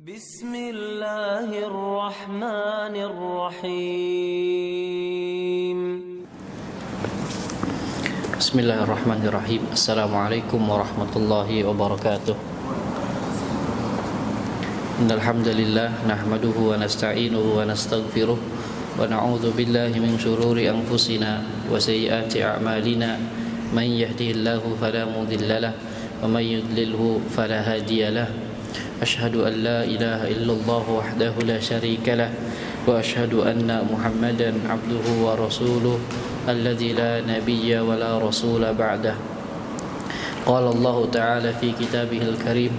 بسم الله الرحمن الرحيم. بسم الله الرحمن الرحيم. السلام عليكم ورحمة الله وبركاته. إن الحمد لله نحمده ونستعينه ونستغفره ونعوذ بالله من شرور أنفسنا وسيئات أعمالنا. من يهده الله فلا مضل له ومن يضلله فلا هادي له. أشهد أن لا إله إلا الله وحده لا شريك له وأشهد أن محمدا عبده ورسوله الذي لا نبي ولا رسول بعده. قال الله تعالى في كتابه الكريم: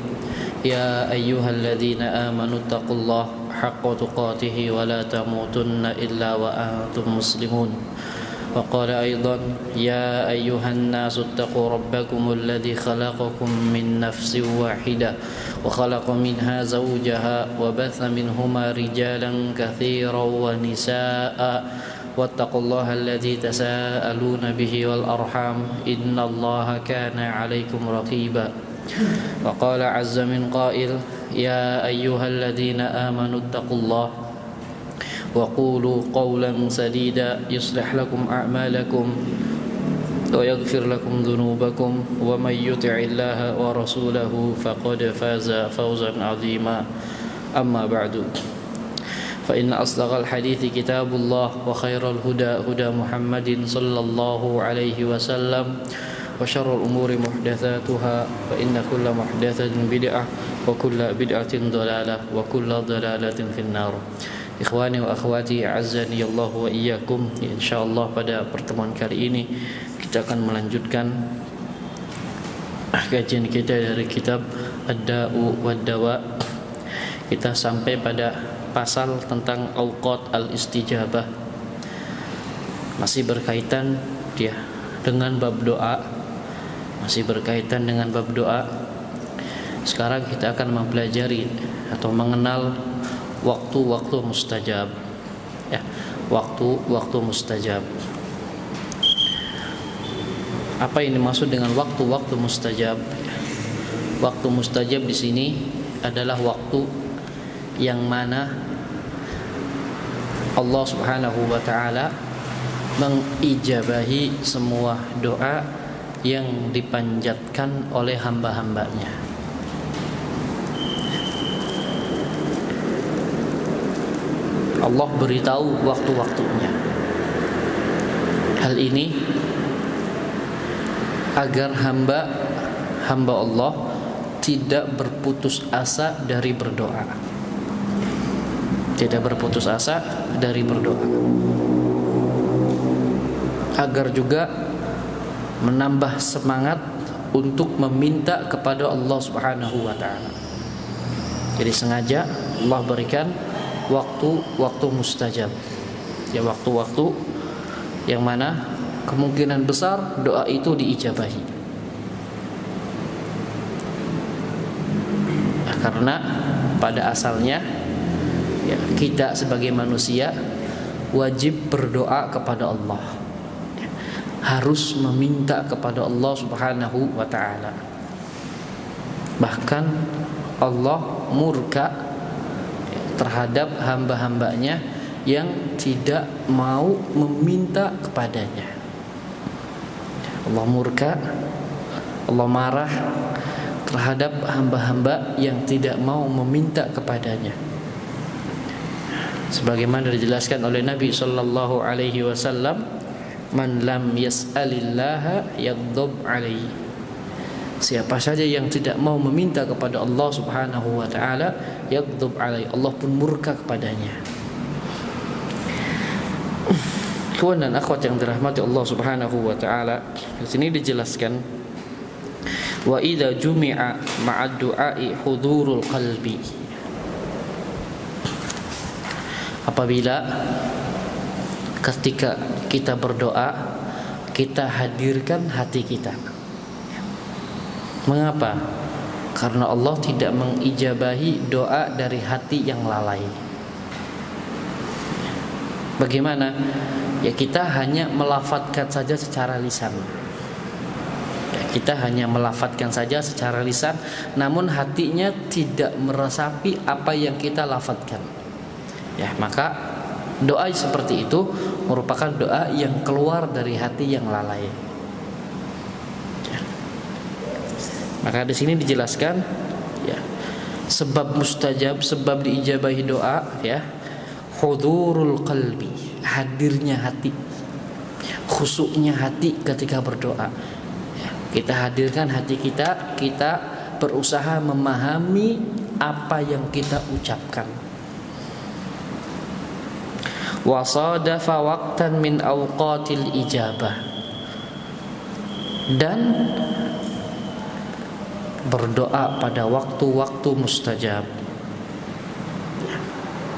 يا أيها الذين آمنوا اتقوا الله حق تقاته ولا تموتن إلا وأنتم مسلمون. وقال أيضا: يا أيها الناس اتقوا ربكم الذي خلقكم من نفس واحدة وخلق منها زوجها وبث منهما رجالا كثيرا ونساء واتقوا الله الذي تساءلون به والأرحام إن الله كان عليكم رقيبا. وقال عز من قائل: يا أيها الذين آمنوا اتقوا الله وقولوا قولا سديدا يصلح لكم أعمالكم ويغفر لكم ذنوبكم ومن يطع الله ورسوله فقد فاز فوزا عظيما. أما بعد، فإن أصدق الحديث كتاب الله وخير الهدى هدى محمد صلى الله عليه وسلم وشر الأمور محدثاتها فإن كل محدثة بدعة وكل بدعة ضلالة وكل ضلالة في النار. Ikhwani wa akhwati, a'azzani Allah wa iyyakum. Insyaallah pada pertemuan kali ini kita akan melanjutkan kajian kita dari kitab Ad-Da'u wad-Dawa. Kita sampai pada pasal tentang awqat al-istijabah. Masih berkaitan dengan bab doa. Masih berkaitan dengan bab doa. Sekarang kita akan mempelajari atau mengenal waktu-waktu mustajab. Waktu-waktu mustajab. Apa yang dimaksud dengan waktu-waktu mustajab? Waktu mustajab di sini adalah waktu yang mana Allah Subhanahu wa taala mengijabahi semua doa yang dipanjatkan oleh hamba-hambanya. Allah beritahu waktu-waktunya. Hal ini agar hamba Allah tidak berputus asa dari berdoa. Tidak berputus asa dari berdoa. Agar juga menambah semangat untuk meminta kepada Allah Subhanahu wa taala. Jadi sengaja Allah berikan waktu-waktu mustajab. Waktu-waktu yang mana kemungkinan besar doa itu diijabahi. Karena pada asalnya kita sebagai manusia wajib berdoa kepada Allah. Harus meminta kepada Allah Subhanahu wa taala. Bahkan Allah murka terhadap hamba-hambanya yang tidak mau meminta kepadanya. Allah murka, Allah marah terhadap hamba-hamba yang tidak mau meminta kepadanya. Sebagaimana dijelaskan oleh Nabi sallallahu alaihi wasallam, man lam yas'alillaha yaghdab alaihi. Siapa saja yang tidak mau meminta kepada Allah Subhanahu wa taala, yaghdab alaihi, Allah pun murka kepadanya. Kawan dan akhwat yang dirahmati Allah Subhanahu wa taala, di sini dijelaskan wa idza jumi'a ma'ad du'a'i hudurul qalbi. Apabila ketika kita berdoa, kita hadirkan hati kita. Mengapa? Karena Allah tidak mengijabahi doa dari hati yang lalai. Bagaimana? Kita hanya melafadzkan saja secara lisan. Kita hanya melafadzkan saja secara lisan, namun hatinya tidak meresapi apa yang kita lafadzkan. Ya, maka doa seperti itu merupakan doa yang keluar dari hati yang lalai. Ya. Maka di sini dijelaskan, ya, sebab mustajab, sebab diijabahi doa, ya, hudurul qalbi, hadirnya hati, khusyuknya hati ketika berdoa. Ya, kita hadirkan hati kita, kita berusaha memahami apa yang kita ucapkan. Wa sadafa waqtan min awqatil ijabah, dan berdoa pada waktu-waktu mustajab.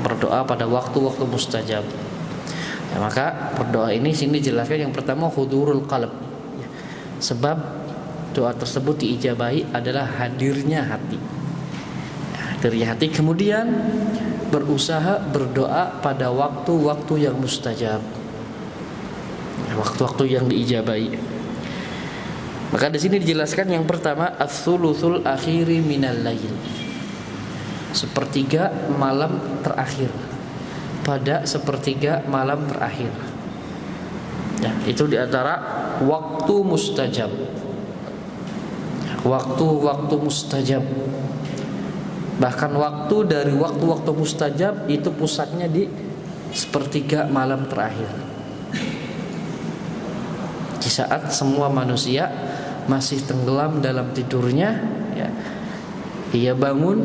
Berdoa pada waktu-waktu mustajab. Ya, maka berdoa ini sini dijelaskan yang pertama hudurul qalb. Ya, sebab doa tersebut diijabahi adalah hadirnya hati. Hadirnya hati, kemudian berusaha berdoa pada waktu-waktu yang mustajab. Ya, waktu-waktu yang diijabahi. Maka di sini dijelaskan yang pertama ats-tsulusul akhiri minal lail. Sepertiga malam terakhir. Pada sepertiga malam terakhir. Ya, itu di antara waktu mustajab. Waktu-waktu mustajab. Bahkan waktu dari waktu-waktu mustajab itu pusatnya di sepertiga malam terakhir. Di saat semua manusia masih tenggelam dalam tidurnya, ya, ia bangun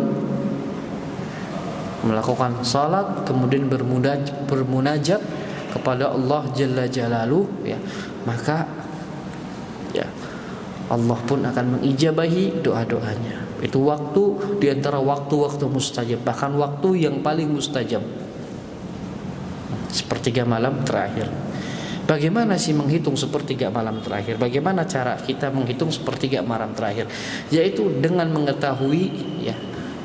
melakukan salat, kemudian bermunajat kepada Allah Jalla Jalaluh, ya, maka ya Allah pun akan mengijabahi doa-doanya. Itu waktu di antara waktu-waktu mustajab, bahkan waktu yang paling mustajab, sepertiga malam terakhir. Bagaimana sih menghitung sepertiga malam terakhir? Bagaimana cara kita menghitung sepertiga malam terakhir? Yaitu dengan mengetahui, ya,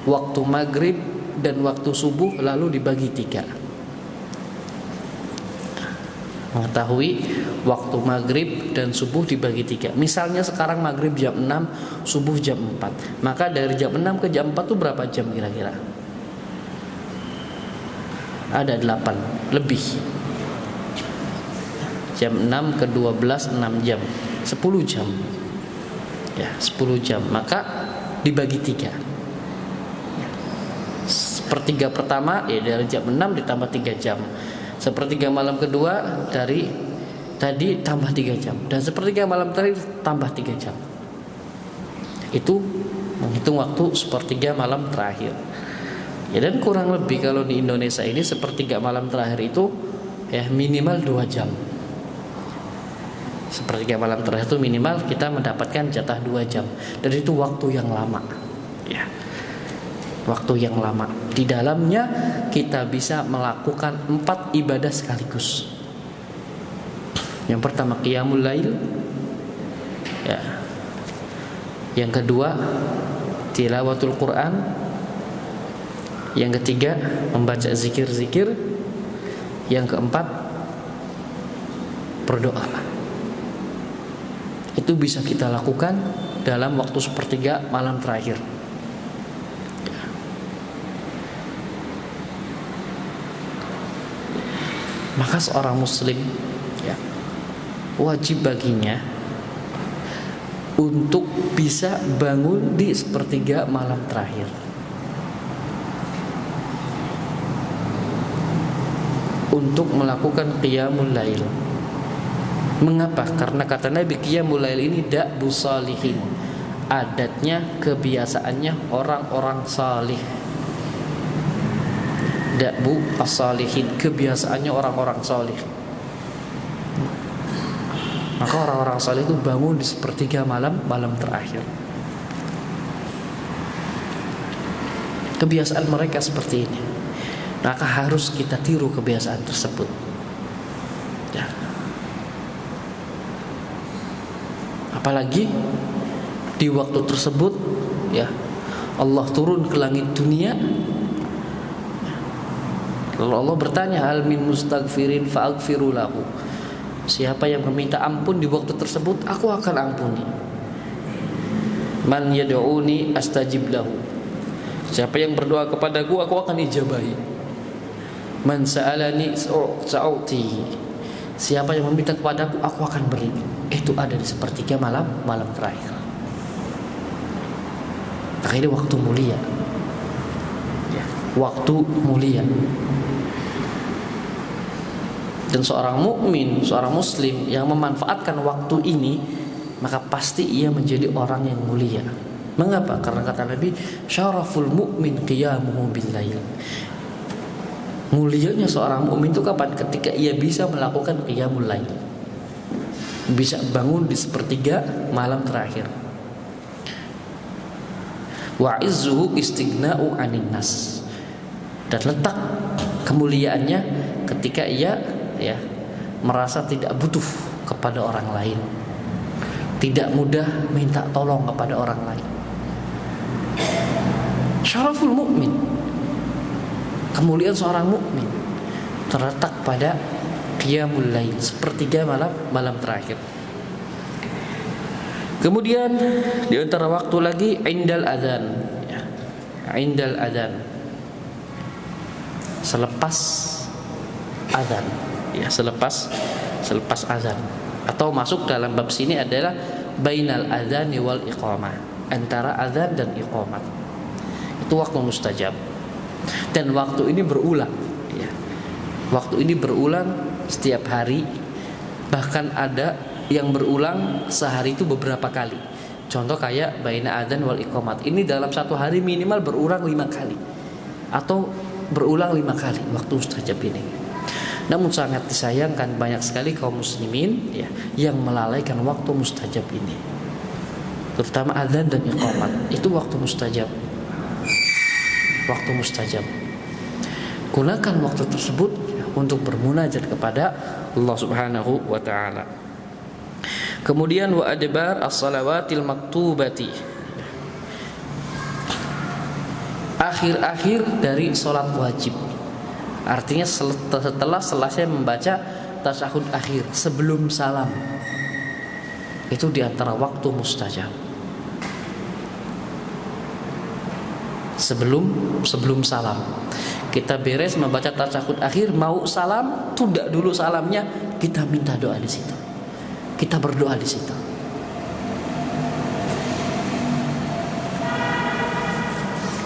waktu maghrib dan waktu subuh lalu dibagi 3. Mengetahui waktu maghrib dan subuh dibagi 3. Misalnya sekarang maghrib jam 6, subuh jam 4. Maka dari jam 6 ke jam 4 itu berapa jam kira-kira? Ada 8 lebih. Jam 6 ke 12 6 jam, 10 jam. Ya, 10 jam. Maka dibagi 3. Sepertiga pertama ya dari jam 6 ditambah 3 jam. Sepertiga malam kedua dari tadi tambah 3 jam. Dan sepertiga malam terakhir tambah 3 jam. Itu menghitung waktu sepertiga malam terakhir. Ya, dan kurang lebih kalau di Indonesia ini sepertiga malam terakhir itu ya minimal 2 jam. Sepertiga malam terakhir itu minimal kita mendapatkan jatah 2 jam. Dan itu waktu yang lama, ya, waktu yang lama. Di dalamnya kita bisa melakukan 4 ibadah sekaligus. Yang pertama qiyamul lail, ya. Yang kedua tilawatul Quran. Yang ketiga membaca zikir-zikir. Yang keempat berdoa. Itu bisa kita lakukan dalam waktu sepertiga malam terakhir. Maka seorang muslim, ya, wajib baginya untuk bisa bangun di sepertiga malam terakhir. Untuk melakukan qiyamul lail. Mengapa? Karena kata Nabi, qiyamul lail ini da'bu salihin. Adatnya, kebiasaannya orang-orang salih. Da'bu as-salihin, kebiasaannya orang-orang salih. Maka orang-orang salih itu bangun di sepertiga malam terakhir. Kebiasaan mereka seperti ini. Maka harus kita tiru kebiasaan tersebut. Ya. Apalagi di waktu tersebut, ya, Allah turun ke langit dunia. Lalu Allah bertanya, hal min mustaghfirin fa'aghfiru lahu. Siapa yang meminta ampun di waktu tersebut, aku akan ampuni. Man yad'uni astajib lahu. Siapa yang berdoa kepadaku, aku akan ijabahi. Man sa'alani sa'uti. Siapa yang meminta kepadaku, aku akan beri. Itu ada di sepertiga malam terakhir. Akhirnya waktu mulia. Waktu mulia. Dan seorang mukmin, seorang muslim yang memanfaatkan waktu ini, maka pasti ia menjadi orang yang mulia. Mengapa? Karena kata Nabi, syaraful mu'min qiyamuhu bil-lail. Mulianya seorang mukmin itu kapan? Ketika ia bisa melakukan qiyamul lail. Bisa bangun di sepertiga malam terakhir. Wa izzuhu istighna'u 'anin nas. Dan letak kemuliaannya ketika ia merasa tidak butuh kepada orang lain. Tidak mudah minta tolong kepada orang lain. Syaraful mukmin. Kemuliaan seorang mukmin terletak pada qiyamul lail, sepertiga malam terakhir. Kemudian di antara waktu lagi indal adzan, indal adzan, selepas adzan, selepas adzan, atau masuk dalam bab sini adalah bainal adzani wal iqamah, antara adzan dan iqamah. Itu waktu mustajab. Dan waktu ini berulang, Waktu ini berulang setiap hari. Bahkan ada yang berulang sehari itu beberapa kali. Contoh kayak baina adzan wal iqamat. Ini dalam satu hari minimal berulang 5 kali. Atau berulang 5 kali waktu mustajab ini. Namun sangat disayangkan banyak sekali kaum muslimin yang melalaikan waktu mustajab ini. Terutama adzan dan iqamat. Itu waktu mustajab. Waktu mustajab. Gunakan waktu tersebut untuk bermunajat kepada Allah Subhanahu wa taala. Kemudian wa adbar as-salawatil maktubati. Akhir-akhir dari salat wajib. Artinya setelah selesai membaca tasyahud akhir sebelum salam. Itu di antara waktu mustajab. Sebelum salam. Kita beres membaca tasyahud akhir, mau salam, tunda dulu salamnya, kita minta doa di situ. Kita berdoa di situ.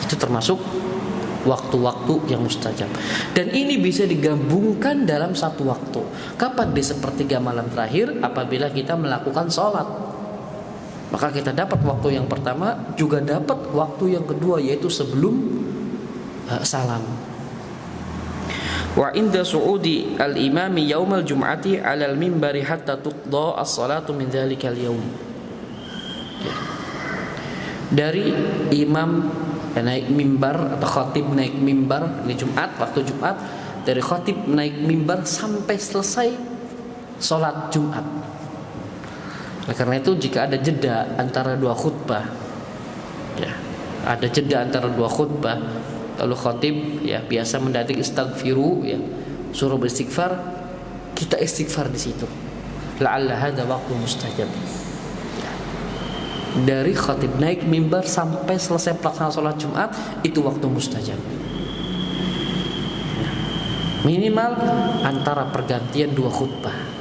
Itu termasuk waktu-waktu yang mustajab. Dan ini bisa digabungkan dalam satu waktu. Kapan? Di sepertiga malam terakhir apabila kita melakukan sholat. Maka kita dapat waktu yang pertama, juga dapat waktu yang kedua, yaitu sebelum salam. Wa inda su'udi al-imami yaumal jum'ati 'alal minbari hatta tuqda as-salatu min dzalikal yaum. Dari imam naik mimbar atau khatib naik mimbar di Jumat, waktu Jumat, dari khatib naik mimbar sampai selesai salat Jumat. Karena itu jika ada jeda antara dua khutbah, ada jeda antara dua khutbah, lalu khatib biasa mendatik istaghfiru, suruh beristighfar, kita istighfar di situ. La'alla hadza waktu mustajab. Dari khatib naik mimbar sampai selesai pelaksanaan salat Jumat, itu waktu mustajab. Minimal antara pergantian dua khutbah.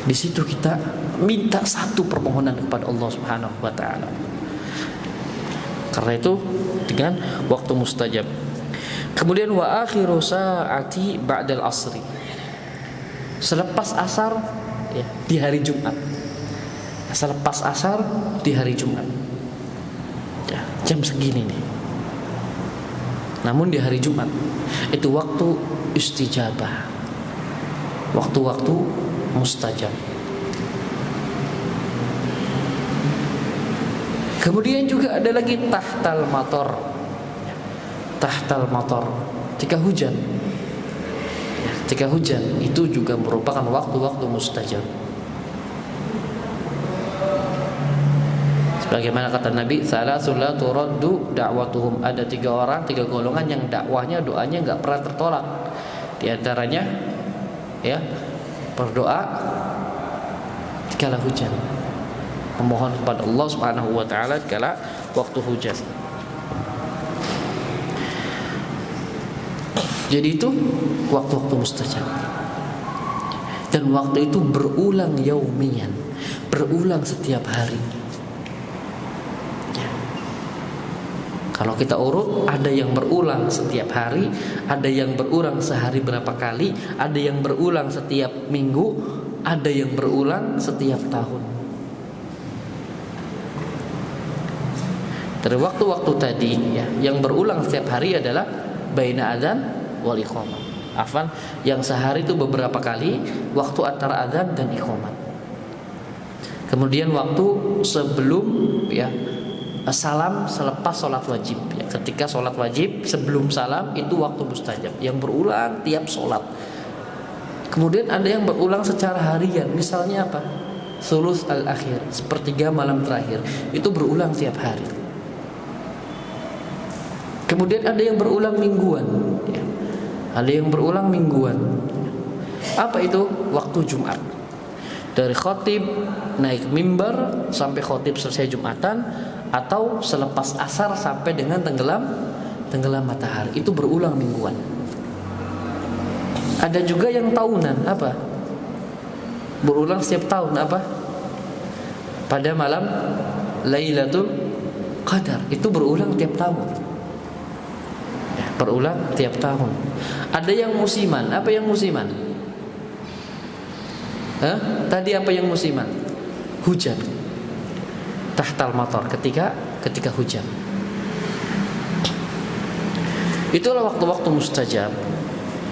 Di situ kita minta satu permohonan kepada Allah Subhanahu wa taala. Karena itu dengan waktu mustajab. Kemudian wa akhiru sa'ati ba'dal asri. Selepas asar di hari Jumat. Selepas asar di hari Jumat. Jam segini nih. Namun di hari Jumat itu waktu istijabah. Waktu-waktu mustajab. Kemudian juga ada lagi tahtal mator. Tahtal mator, jika hujan. Jika hujan itu juga merupakan waktu-waktu mustajab. Sebagaimana kata Nabi, salasul la turaddu da'watuhum. Ada 3 orang, 3 golongan yang dakwahnya, doanya enggak pernah tertolak. Di antaranya berdoa dikala hujan. memohon kepada Allah Subhanahu wa taala kala waktu hujan. Jadi itu waktu-waktu mustajab. Dan waktu itu berulang yaumiyan, berulang setiap hari. Ya. Kalau kita urut, ada yang berulang setiap hari, ada yang berulang sehari berapa kali, ada yang berulang setiap minggu, ada yang berulang setiap tahun. Dari waktu-waktu tadi ya, yang berulang setiap hari adalah baina adzan wal iqamah. Afwan, yang sehari itu beberapa kali, waktu antara adzan dan iqamat. Kemudian waktu sebelum ya salam selepas sholat wajib ya. Ketika sholat wajib sebelum salam itu waktu mustajab yang berulang tiap sholat. Kemudian ada yang berulang secara harian. Misalnya apa? Sulus al-akhir, sepertiga malam terakhir, itu berulang tiap hari. Kemudian ada yang berulang mingguan ya. Ada yang berulang mingguan. Apa itu? Waktu Jumat. Dari khotib naik mimbar sampai khotib selesai Jumatan, atau selepas asar sampai dengan tenggelam matahari, itu berulang mingguan. Ada juga yang tahunan, apa? Berulang setiap tahun, apa? Pada malam Lailatul Qadar, itu berulang tiap tahun. Ya, berulang tiap tahun. Ada yang musiman, apa yang musiman? Tadi apa yang musiman? Hujan. Tahtal matar, ketika hujan. Itulah waktu-waktu mustajab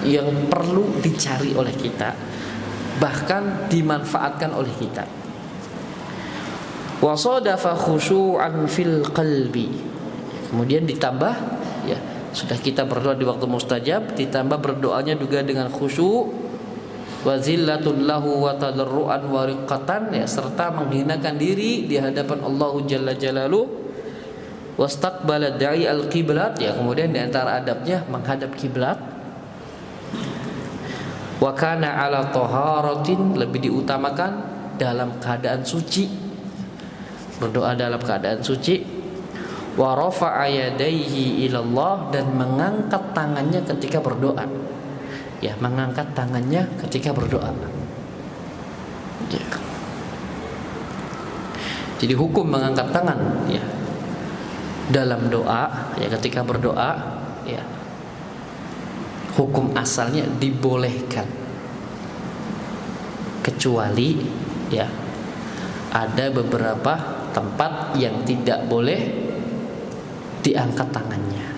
yang perlu dicari oleh kita, bahkan dimanfaatkan oleh kita. Wa sadafa khusyu'an fil qalbi. Kemudian ditambah ya, sudah kita berdoa di waktu mustajab, ditambah berdoanya juga dengan khusyuk, wa zillatun lahu wa tadarruan wa riqqatan ya, serta menghinakan diri di hadapan Allah Jalla Jalaluhu, wastaqbala da'i al-qiblat ya, kemudian di antara adabnya menghadap kiblat. Wa kana ala taharatin, lebih diutamakan dalam keadaan suci, berdoa dalam keadaan suci. Wa rafa'a yadayhi ilallah, dan mengangkat tangannya ketika berdoa. Ya, mengangkat tangannya ketika berdoa. Ya. Jadi hukum mengangkat tangan ya dalam doa ya, ketika berdoa ya, hukum asalnya dibolehkan, kecuali ya ada beberapa tempat yang tidak boleh diangkat tangannya.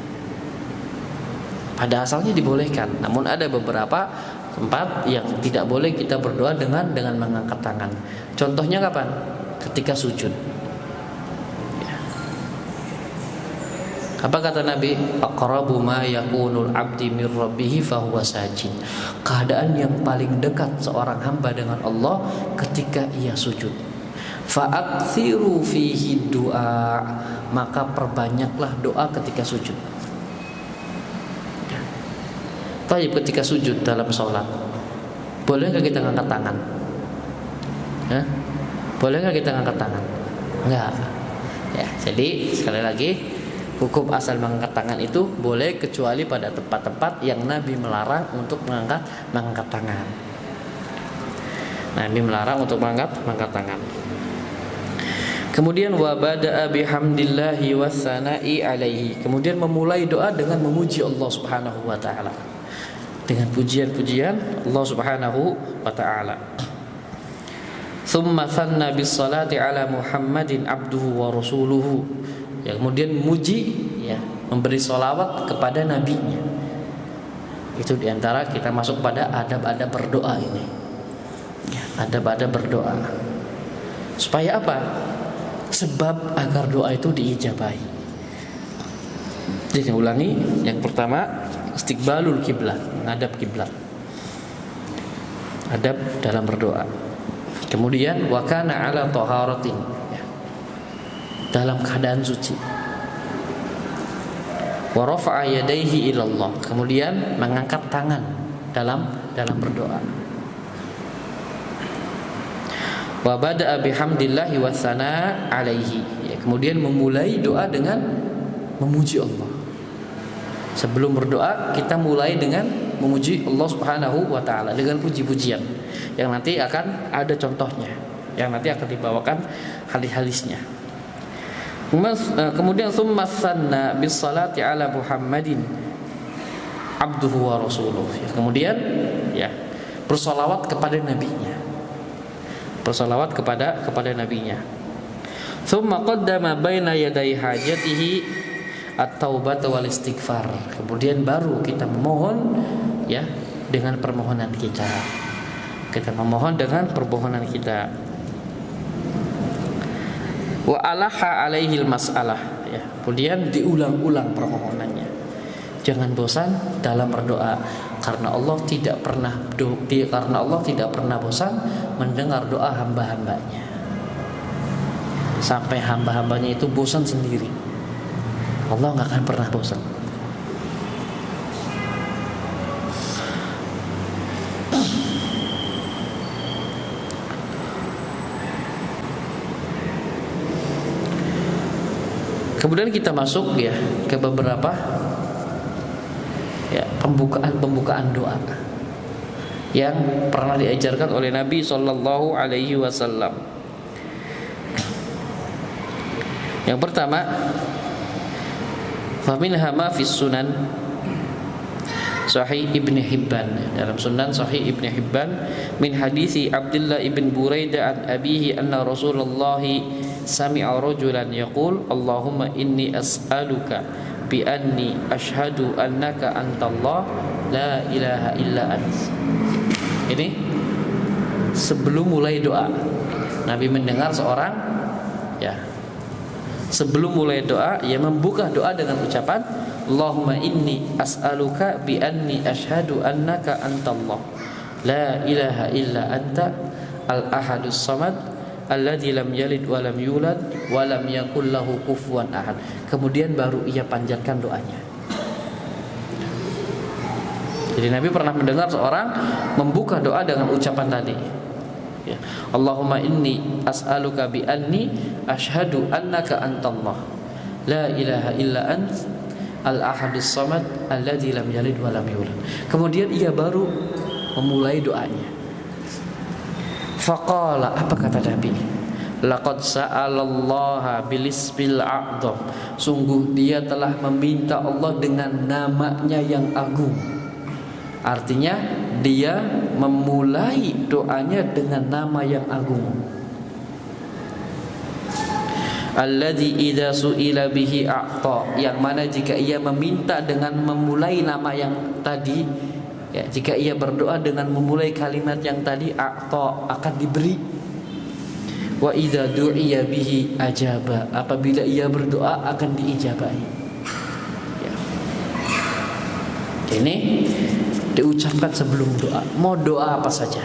Pada asalnya dibolehkan, namun ada beberapa tempat yang tidak boleh kita berdoa dengan mengangkat tangan. Contohnya kapan? Ketika sujud. Ya. Apa kata Nabi? Aqrabu ma yakunul abdi mir rabbih fahuwa sajid. Keadaan yang paling dekat seorang hamba dengan Allah ketika ia sujud. Fa'akthiru fihi du'a, maka perbanyaklah doa ketika sujud. Tapi ketika sujud dalam sholat, boleh nggak kita ngangkat tangan? Boleh nggak kita ngangkat tangan? Enggak. Ya, jadi sekali lagi, hukum asal mengangkat tangan itu boleh kecuali pada tempat-tempat yang Nabi melarang untuk mengangkat tangan. Nabi melarang untuk mengangkat tangan. Kemudian wa bada'a bihamdillahi wassana'i alaihi. Kemudian memulai doa dengan memuji Allah Subhanahu wa taala. Dengan pujian-pujian Allah Subhanahu wa taala. Tsumma thanna bis salati ala Muhammadin abduhu wa rasuluhu. Ya, kemudian memuji ya, memberi salawat kepada nabinya. Itu diantara kita masuk pada adab-adab berdoa ini. Ya, adab-adab berdoa. Supaya apa? Sebab agar doa itu diijabahi. Jadi ulangi, yang pertama istiqbalul kiblat, menghadap kiblat. Adab dalam berdoa. Kemudian wa kana ala taharatin ya, dalam keadaan suci. Wa rafa'a yadayhi ila Allah, kemudian mengangkat tangan dalam berdoa. Wa bada'a bihamdillahi wa tsana alaihi. Ya, kemudian memulai doa dengan memuji Allah. Sebelum berdoa kita mulai dengan memuji Allah Subhanahu wa taala dengan puji-pujian yang nanti akan ada contohnya, yang nanti akan dibawakan hadis-hadisnya. Kemudian tsumma tsanna bis salati ala Muhammadin abduhu wa rasuluh. Kemudian ya bersolawat kepada nabinya. Bersolawat kepada nabinya. Tsumma qaddama baina yaday hajatihi at-taubata wal istighfar. Kemudian baru kita memohon ya dengan permohonan kita. Kita memohon dengan permohonan kita. Wa alaha alaihil mas'alah ya. Kemudian diulang-ulang permohonannya. Jangan bosan dalam berdoa karena Allah tidak pernah bosan mendengar doa hamba-hambanya. Sampai hamba-hambanya itu bosan sendiri, Allah nggak akan pernah bosan. Kemudian kita masuk ya ke beberapa ya pembukaan doa yang pernah diajarkan oleh Nabi Sallallahu Alaihi Wasallam. Yang pertama, faminha ma fis sunan Sahih Ibn Hibban, dalam Sunan Sahih Ibn Hibban min hadisi Abdullah ibn Buraidah an abihi anna Rasulullah sami'a rajulan yaqul Allahumma inni as'aluka bi anni ashhadu annaka antallah la ilaha illa ant. Ini sebelum mulai doa Nabi mendengar seorang ya sebelum mulai doa ia membuka doa dengan ucapan Allahumma inni as'aluka bi anni ashhadu annaka antallah la ilaha illa anta al-ahadus samad alladzi lam yalid wa lam yulad wa lam yakul lahu kufuwan ahad. Kemudian baru ia panjatkan doanya. Jadi Nabi pernah mendengar seorang membuka doa dengan ucapan tadi ya. Allahumma inni as'aluka bi anni ashhadu annaka antallah la ilaha illa ant al-ahadus samad alladzi lam yalid wa lam yulad. Kemudian ia baru memulai doanya. Faqala, apa kata Nabi? Laqad sa'alallaha bilismil a'dham. Sungguh dia telah meminta Allah dengan namanya yang agung. Artinya dia memulai doanya dengan nama yang agung. Alladzi idza su'ila bihi a'ta, yang mana jika ia meminta dengan memulai nama yang tadi ya, jika ia berdoa dengan memulai kalimat yang tadi a'ta akan diberi. Wa idza du'iya bihi ajaba, apabila ia berdoa akan diijabahi ya. Ini diucapkan sebelum doa. Mau doa apa saja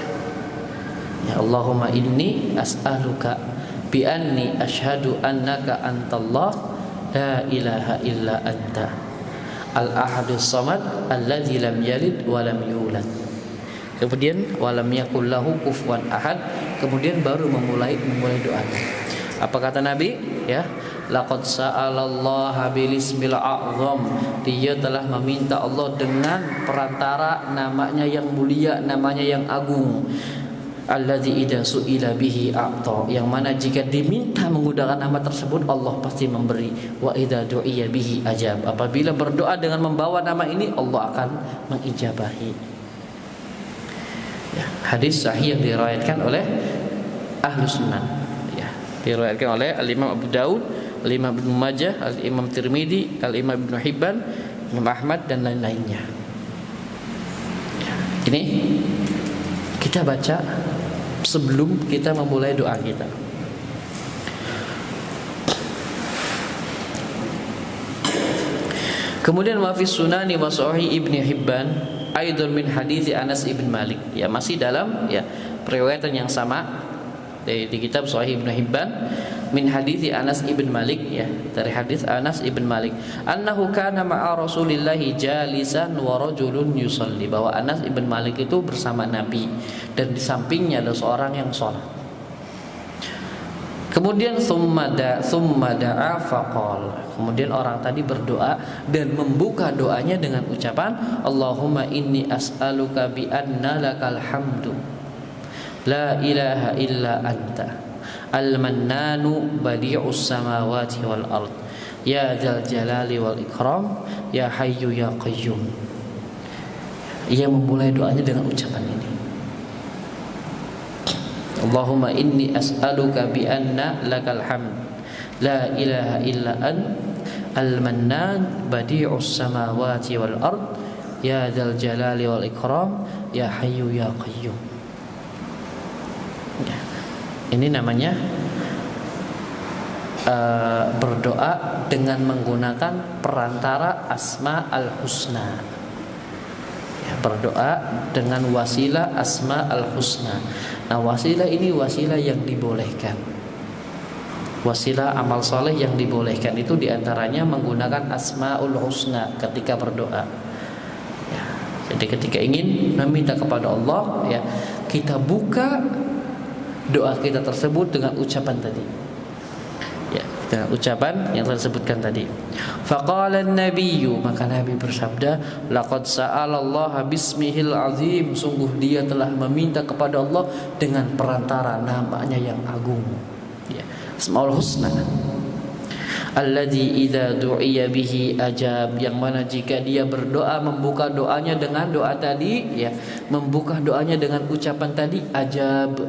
ya, Allahumma inni as'aluka bi anni asyhadu annaka antallah la ilaha illa anta al-ahadus samad alladzi lam yalid wa lam yulad. Kemudian wa lam yakul lahu kufuwan ahad. Kemudian baru memulai doanya. Apa kata Nabi ya? Laqad sa'alallaha bilismil a'zam. Dia telah meminta Allah dengan perantara namanya yang mulia, namanya yang agung. Alladzi idza su'ila bihi a'ta, yang mana jika diminta menggunakan nama tersebut Allah pasti memberi. Wa idza du'iya bihi ajab, apabila berdoa dengan membawa nama ini Allah akan mengijabahi ya. Hadis sahih yang diriwayatkan oleh Ahlus Sunan ya, diriwayatkan oleh Al-Imam Abu Daud, Al-Imam Ibnu Majah, Al-Imam Tirmidzi, Al-Imam Ibnu Hibban, Imam Ahmad dan lain-lainnya ya. Ini kita baca sebelum kita memulai doa kita. Kemudian wa fi sunani wa sahih Ibnu Hibban aidan min hadits Anas ibn Malik ya, masih dalam ya periwayatan yang sama di kitab Sahih Ibnu Hibban min hadits Anas ibn Malik ya, dari hadis Anas ibn Malik annahu kana ma'a Rasulillahi jalisan wa rajulun yusalli, bahwa Anas ibn Malik itu bersama Nabi dan di sampingnya ada seorang yang sholat. Kemudian summa da'a faqala. Kemudian orang tadi berdoa dan membuka doanya dengan ucapan Allahumma inni as'aluka bi anna lakal hamdu la ilaha illa anta al-mannanu badi'us samawati wal ard ya dzal jalali wal ikram ya hayyu ya qayyum. Ia memulai doanya dengan ucapan ini. Allahumma inni as'aluka bi anna lakal hamd la ilaha illa ant al-mannan badi'us samawati wal ard ya dzal jalali wal ikram ya hayyu ya qayyum. Ya. Ini namanya berdoa dengan menggunakan perantara Asma al-Husna. Ya, berdoa dengan wasilah Asma al-Husna. Nah, wasilah ini wasilah yang dibolehkan. Wasilah amal soleh yang dibolehkan itu diantaranya menggunakan Asmaul Husna ketika berdoa. Ya, jadi ketika ingin meminta kepada Allah, ya kita buka doa kita tersebut dengan ucapan tadi. Ya, dengan ucapan yang telah disebutkan tadi. Faqala an-nabiyyu, maka Nabi bersabda, laqad sa'alallaha bismihil azim, sungguh dia telah meminta kepada Allah dengan perantara namanya yang agung. Ya, Asmaul Husna. Alladzi idza du'iya bihi ajab, yang mana jika dia berdoa membuka doanya dengan doa tadi, ya, membuka doanya dengan ucapan tadi ajab,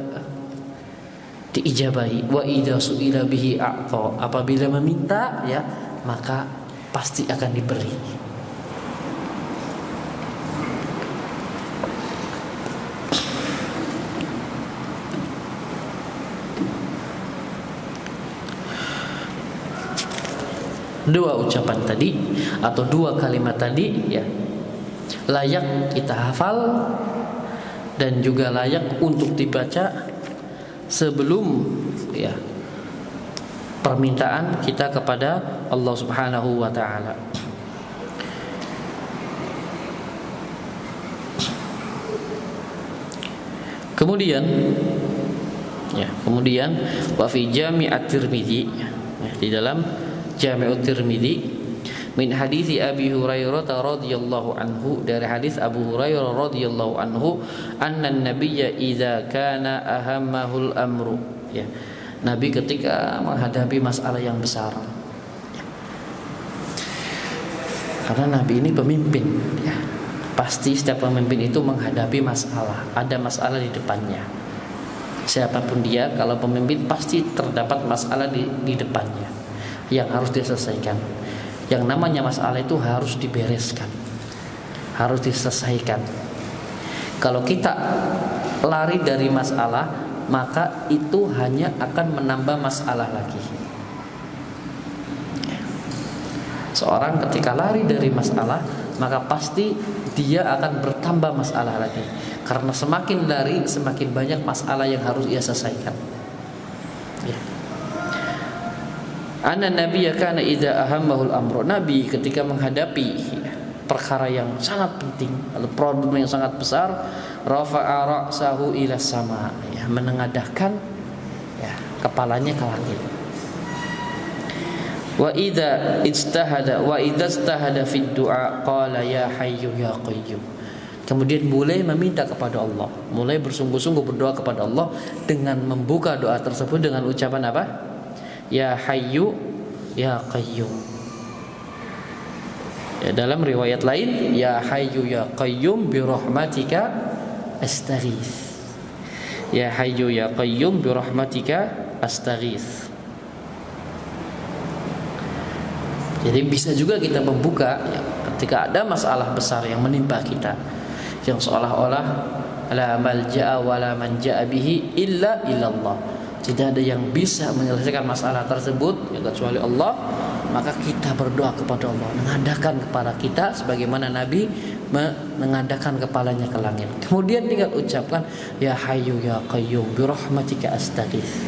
diijabahi. Wa idza su'ila bihi a'ta, apabila meminta, ya, maka pasti akan diberi. Dua ucapan tadi atau dua kalimat tadi, ya, layak kita hafal dan juga layak untuk dibaca sebelum, ya, permintaan kita kepada Allah Subhanahu wa taala. Kemudian wa fi Jami' at-Tirmidzi, di dalam Jami' at-Tirmidzi min hadits Abi Hurairah radhiyallahu anhu, dari hadis Abu Hurairah radhiyallahu anhu, anna an-nabiyya idza kana ahammahul amru, ya, Nabi ketika menghadapi masalah yang besar, ya, karena Nabi ini pemimpin, ya, pasti setiap pemimpin itu menghadapi masalah, ada masalah di depannya. Siapapun dia, kalau pemimpin pasti terdapat masalah di depannya yang harus diselesaikan. Yang namanya masalah itu harus dibereskan, harus diselesaikan. Kalau kita lari dari masalah, maka itu hanya akan menambah masalah lagi. Seorang ketika lari dari masalah, maka pasti dia akan bertambah masalah lagi. Karena semakin lari, semakin banyak masalah yang harus ia selesaikan. Ya. Anna nabiyya kana idza ahammahul amru, Nabi ketika menghadapi perkara yang sangat penting atau problem yang sangat besar, rafa'a ra'sahu ila sama, ya, menengadahkan, ya, kepalanya ke langit. Wa idza istahada fid du'a qala ya hayyu ya qayyum. Kemudian mulai meminta kepada Allah, mulai bersungguh-sungguh berdoa kepada Allah dengan membuka doa tersebut dengan ucapan apa? Ya hayyu ya qayyum. Ya, dalam riwayat lain, ya hayyu ya qayyum bi rahmatika astaghits. Ya hayyu ya qayyum bi rahmatika astaghits. Jadi bisa juga kita membuka, ya, ketika ada masalah besar yang menimpa kita, yang seolah-olah la malja'a wa la manja'a bihi illa illallah. Tidak ada yang bisa menyelesaikan masalah tersebut, ya, kecuali Allah. Maka kita berdoa kepada Allah, mengadahkan kepala kita sebagaimana Nabi mengadahkan kepalanya ke langit. Kemudian tinggal ucapkan ya hayyu ya qayyum bi rahmatika astaghits.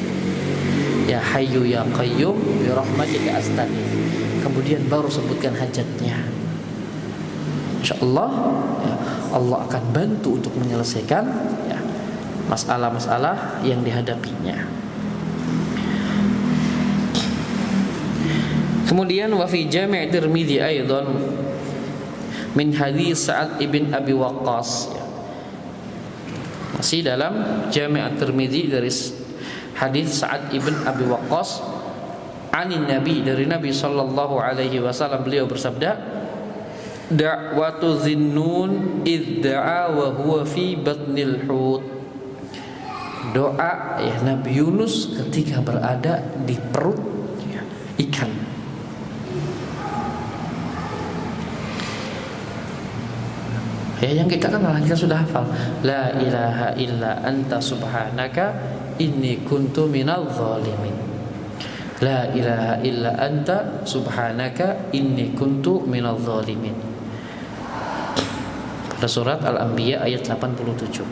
Ya hayyu ya qayyum bi rahmatika astaghits. Kemudian baru sebutkan hajatnya. Insyaallah, ya, Allah akan bantu untuk menyelesaikan, ya, masalah-masalah yang dihadapinya. Kemudian wa fi Jami' Tirmidzi aidan min hadis Sa'ad ibn Abi Waqqas. Masih dalam Jami' Tirmidzi dari hadis Sa'ad ibn Abi Waqqas anin Nabi, dari Nabi sallallahu alaihi wasallam, beliau bersabda, da'watu Dhinnun idda'a wa huwa fi batnil hut. Doa ya Nabi Yunus ketika berada di perut ya, ikan. Ya, yang kita kenal, kita sudah hafal. La ilaha illa anta subhanaka inni kuntu minal zalimin. La ilaha illa anta subhanaka inni kuntu minal zalimin. Pada surat Al-Anbiya ayat 87.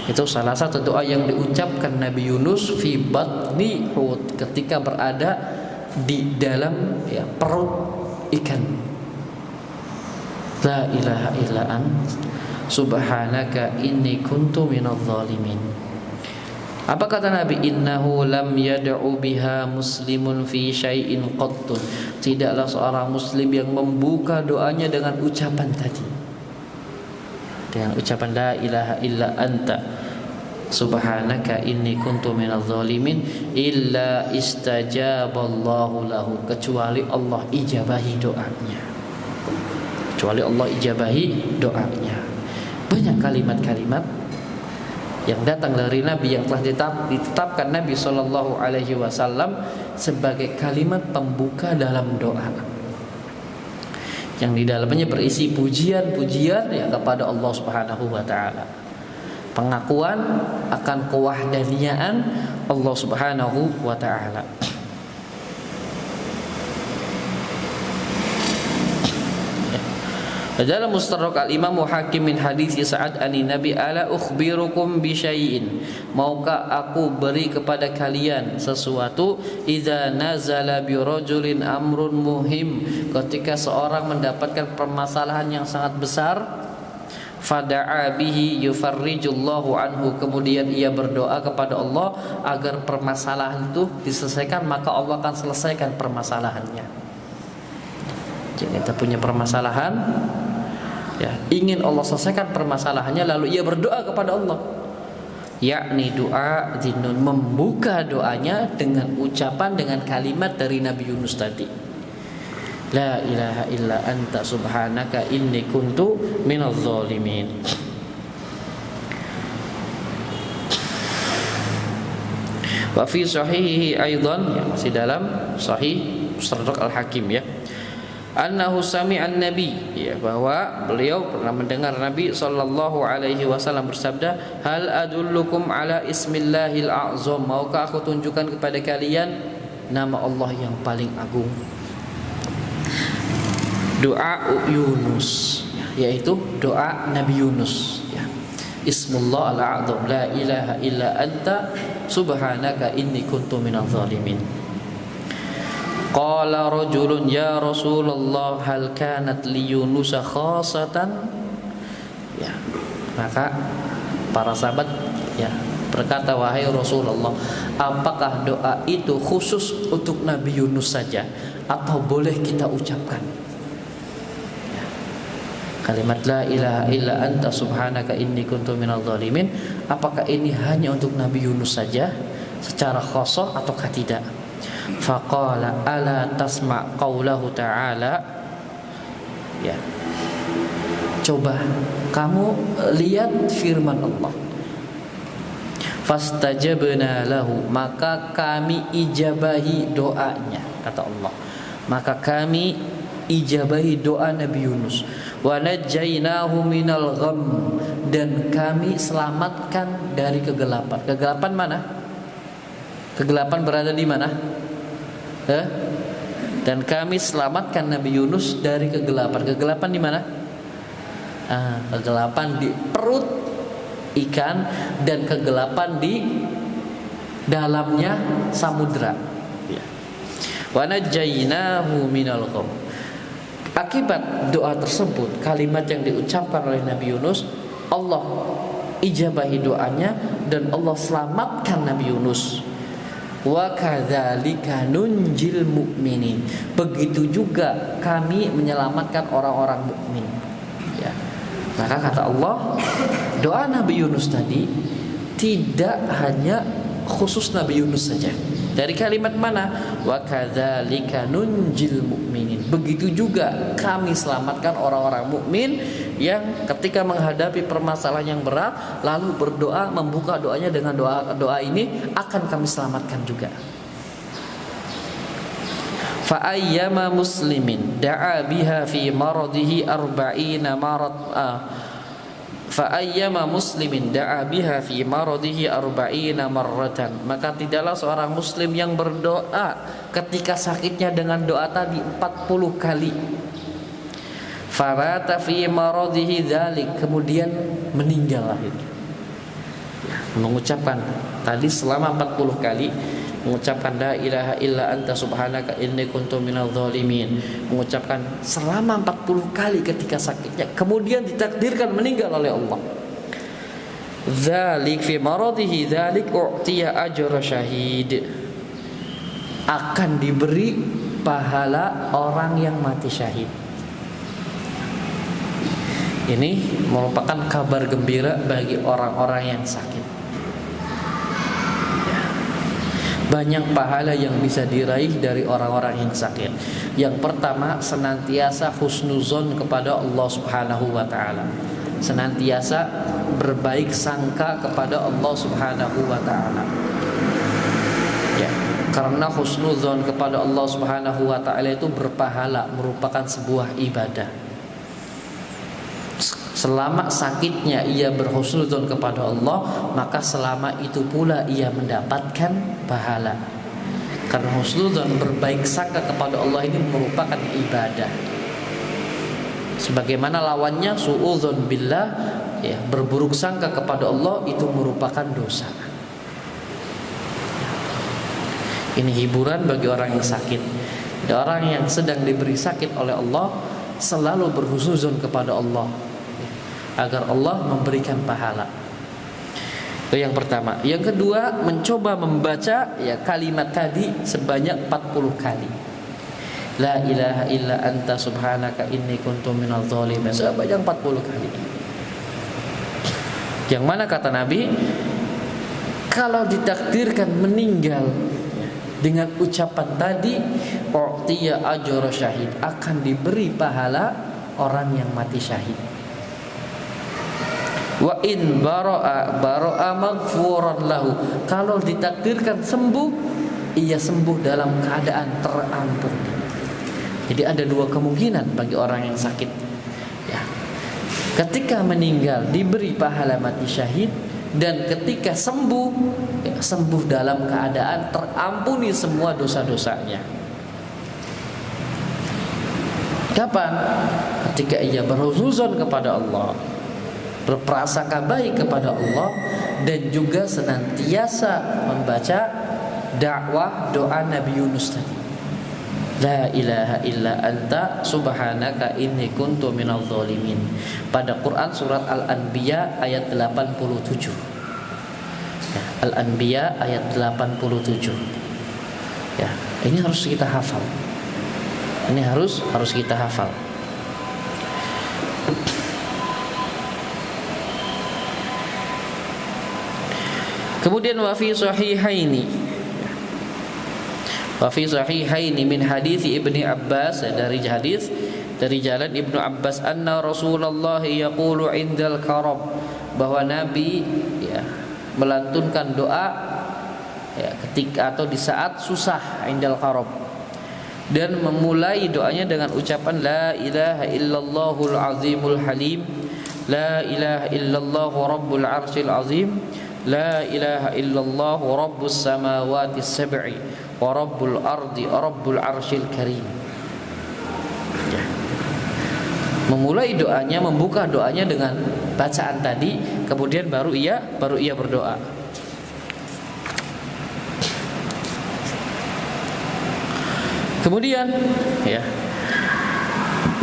Itu salah satu doa yang diucapkan Nabi Yunus fi batni hut, ketika berada di dalam ya, perut ikan. La ilaha illa ant subhanaka inni kuntu minadh dhalimin. Apa kata Nabi? Innahu lam yad'u biha muslimun fi syai'in qattun. Tidaklah seorang muslim yang membuka doanya dengan ucapan tadi, dengan ucapan la ilaha illa anta subhanaka inni kuntu minadh dhalimin, illa istajaballahu lahu, kecuali Allah ijabahi doanya. Kecuali Allah ijabahi doanya. Banyak kalimat-kalimat yang datang dari Nabi yang telah ditetapkan Nabi Shallallahu Alaihi Wasallam sebagai kalimat pembuka dalam doa, yang di dalamnya berisi pujian-pujian ya kepada Allah Subhanahu Wa Taala, pengakuan akan kewahdaniyaan Allah Subhanahu Wa Taala. Dalam Mustadrak Al-Imam Hakim min hadis Sa'ad ani Nabi, ala ukhbirukum bi syai'in, maukah aku beri kepada kalian sesuatu, idza nazala bi rajulin amrun muhim, ketika seorang mendapatkan permasalahan yang sangat besar, fada'a bihi yufarrijullahu anhu, kemudian ia berdoa kepada Allah agar permasalahan itu diselesaikan, maka Allah akan selesaikan permasalahannya. Jadi kita punya permasalahan ya, ingin Allah selesaikan permasalahannya, lalu ia berdoa kepada Allah, yakni doa Dhinnun, membuka doanya dengan ucapan, dengan kalimat dari Nabi Yunus tadi, la ilaha illa anta subhanaka inni kuntu minadh dhalimin. Wa fi sahihi aidan, ya, masih dalam sahih Mustadrak Al-Hakim ya, annahu sami'an nabi, ya, bahwa beliau pernah mendengar Nabi sallallahu alaihi wasallam bersabda, hal adullukum ala ismillahil a'zam, maukah aku tunjukkan kepada kalian nama Allah yang paling agung. Doa Yunus, yaitu doa Nabi Yunus ya. Ismullah al-a'zam, la ilaha illa anta subhanaka inni kuntu minadh dhalimin. Qala rajulun ya Rasulullah hal kanat li Yunus khasatan, ya, maka para sahabat ya berkata, wahai Rasulullah, apakah doa itu khusus untuk Nabi Yunus saja atau boleh kita ucapkan ya, kalimat la ilaha illa anta subhanaka inni kuntu minadh dhalimin, apakah ini hanya untuk Nabi Yunus saja secara khusus ataukah tidak? Faqala ala tasma' qaulahu ta'ala, ya, coba kamu lihat firman Allah, fastajabna lahu, maka kami ijabahi doanya, kata Allah, maka kami ijabahi doa Nabi Yunus, wa najjaynahu minal gham, dan kami selamatkan dari kegelapan. Kegelapan mana? Kegelapan berada di mana? Dan kami selamatkan Nabi Yunus dari kegelapan. Kegelapan di mana? Kegelapan di perut ikan dan kegelapan di dalamnya samudra. Wa najjaynahu minal gham. Akibat doa tersebut, kalimat yang diucapkan oleh Nabi Yunus, Allah ijabahi doanya dan Allah selamatkan Nabi Yunus Wa kadzalika nunjil mu'minin. Begitu juga kami menyelamatkan orang-orang mukmin. Ya. Maka kata Allah, doa Nabi Yunus tadi tidak hanya khusus Nabi Yunus saja. Dari kalimat mana? Wa kadzalika nunjil mu'minin. Begitu juga kami selamatkan orang-orang mukmin yang ketika menghadapi permasalahan yang berat lalu berdoa, membuka doanya dengan doa ini, akan kami selamatkan juga. Fa ayyama muslimin da'a biha fi maradihi 40 marad fa ayyama muslimin da'a biha fi maradihi 40 marratan, maka tidaklah seorang muslim yang berdoa ketika sakitnya dengan doa tadi 40 kali. Farata fi maradihi dzalik, kemudian meninggallah itu. Mengucapkan tadi selama 40 kali, mengucapkan la ilaha illa anta subhanaka inni kuntu minadz zalimin, mengucapkan selama 40 kali ketika sakitnya, kemudian ditakdirkan meninggal oleh Allah. Dzalik fi maradihi dzalik u'tiya ajra syahid, akan diberi pahala orang yang mati syahid. Ini merupakan kabar gembira bagi orang-orang yang sakit. Banyak pahala yang bisa diraih dari orang-orang yang sakit. Yang pertama, senantiasa husnuzon kepada Allah Subhanahu wa taala. Senantiasa berbaik sangka kepada Allah Subhanahu wa taala. Ya, karena husnuzon kepada Allah Subhanahu wa taala itu berpahala, merupakan sebuah ibadah. Selama sakitnya ia berhusnudzon kepada Allah, maka selama itu pula ia mendapatkan pahala. Karena husnudzon, berbaik sangka kepada Allah, ini merupakan ibadah. Sebagaimana lawannya suudzon billah, ya, berburuk sangka kepada Allah, itu merupakan dosa. Ini hiburan bagi orang yang sakit. Ada orang yang sedang diberi sakit oleh Allah, selalu berhusnudzon kepada Allah agar Allah memberikan pahala. Itu yang pertama. Yang kedua, mencoba membaca ya kalimat tadi sebanyak 40 kali. La ilaha illa anta subhanaka inni kuntu minadz zalimin, sebanyak 40 kali. Yang mana kata Nabi, kalau ditakdirkan meninggal dengan ucapan tadi, u'tiya ajra syahid, akan diberi pahala orang yang mati syahid. Wa in bara'a maghfuran lahu, kalau ditakdirkan sembuh, ia sembuh dalam keadaan terampuni. Jadi ada dua kemungkinan bagi orang yang sakit. Ya. Ketika meninggal diberi pahala mati syahid, dan ketika sembuh, ya, sembuh dalam keadaan terampuni semua dosa-dosanya. Kapan? Ketika ia berhusnuzon kepada Allah, berprasangka baik kepada Allah, dan juga senantiasa membaca dakwah doa Nabi Yunus tadi. La ilaha illa anta subhanaka inni kuntu minadz zalimin. Pada Quran surat Al-Anbiya ayat 87. Ya, Al-Anbiya ayat 87. Ya, ini harus kita hafal. Ini harus kita hafal. Kemudian wa fi sahihaini min hadis Ibnu Abbas, dari jalan Ibnu Abbas, anna Rasulullah yaqulu indal karab, bahwa Nabi ya melantunkan doa ya ketika atau di saat susah, indal karab, dan memulai doanya dengan ucapan la ilaha illallahul azimul halim, la ilaha illallahu rabbul arsyil azim, la ilaha illallah rabbus samawati sab'i wa rabbul ardi rabbul arsyil karim. Ya. Memulai doanya, membuka doanya dengan bacaan tadi, kemudian baru ia berdoa. Kemudian ya,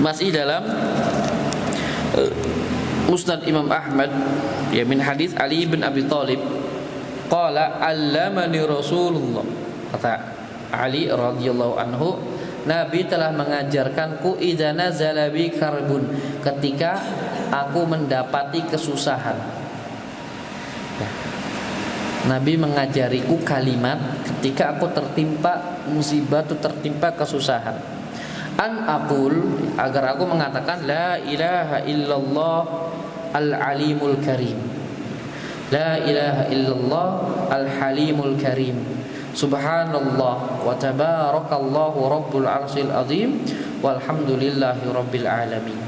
masih dalam Musnad Imam Ahmad ya, min hadis Ali bin Abi Thalib qala allamani Rasulullah Kata Ali radhiyallahu anhu, Nabi telah mengajarkanku idza nazala bi karbun, ketika aku mendapati kesusahan. Nabi mengajariku kalimat ketika aku tertimpa musibah, tertimpa kesusahan. An aqul, agar aku mengatakan la ilaha illallah al-alimul karim. La ilaha illallah al-halimul karim. Subhanallah wa tabarakallahu rabbul arsyil azim walhamdulillahi rabbil alamin.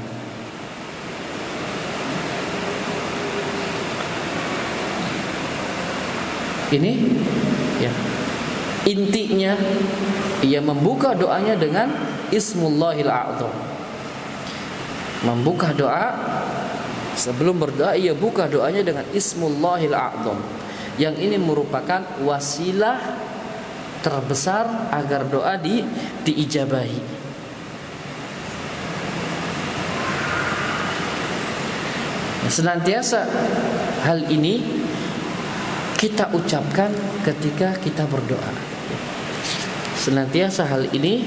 Ini ya, intinya ia membuka doanya dengan Ismullahil A'zam. Membuka doa, sebelum berdoa ia buka doanya dengan Ismullahil A'zam. Yang ini merupakan wasilah terbesar agar doa diijabahi. Senantiasa hal ini kita ucapkan ketika kita berdoa. Senantiasa hal ini